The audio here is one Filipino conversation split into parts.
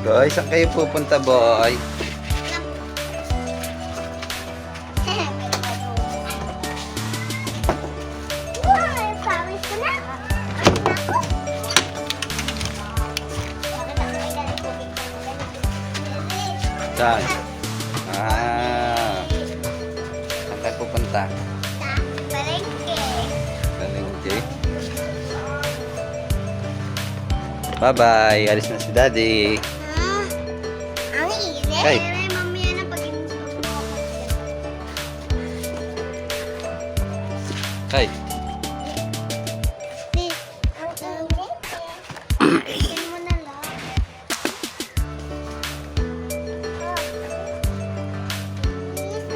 Boy, saan kayo pupunta, boy? Saan? Saan kayo pupunta? Palengke. Palengke. Bye-bye. Alis na si Daddy. Ang init. Kay. Mamaya na pag Kay. ang init. Isin mo na lang.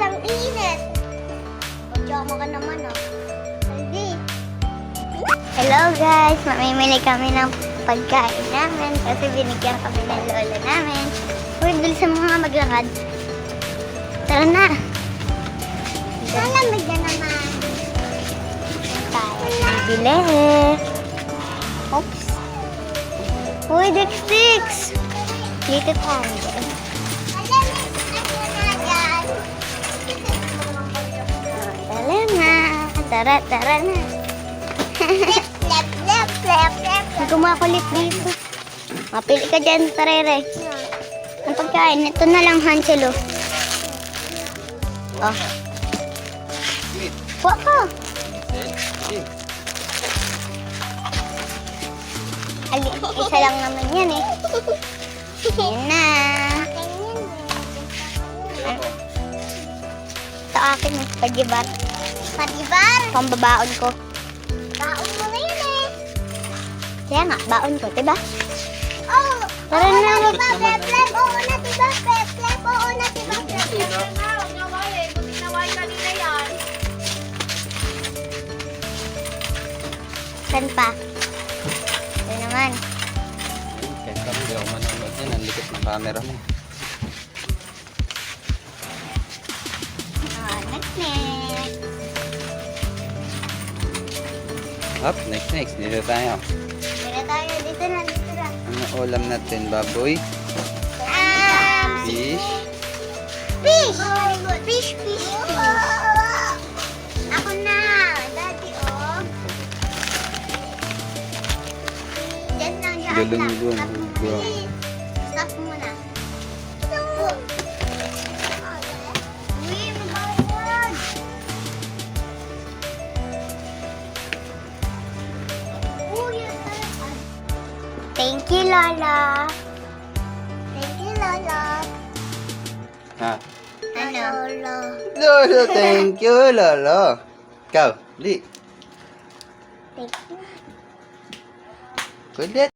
Ang init. Pajama ka naman Hindi. Hello guys, mamimili kami ng pagkain namin kasi binigyan kami ng lola namin. Uy, bilis sa mga maglakad. Tara na. Lalamig na naman. Tayo bili. Oops. Uy, Dix. Dito tayo. Tara na. Tara na. Kumakulit dito. Mapili ka dyan, Tarere. Ang pagkain, ito na lang, Hansel. Oh. Kuha ka. Isa lang naman yan eh. Yan na. Ito akin eh, pagibar. Pagibar? Pambabaon ko. Baon mo na yun eh. Kaya nga, baon ko, diba? Oo. Tara na, diba, Peplep? Oo na, diba, Peplep? Oo na, diba, Peplep? Huwag nga wala eh. Kung tinaway kanina yan. Saan pa? Ito naman. Kaya sabi di ako manonood yan. Ang likot ng camera mo. Next. Up, next. Dito tayo. Dito tayo, dito na. Ano ulam natin, baboy? Fish? Fish! Ako na, Daddy, Diyan lang, Galunggong. Stop muna. Uy, mabawag. Thank you, Lola. Ha? Ano? Lolo, thank you, Lolo. Ikaw, Li. Thank you. Kulit.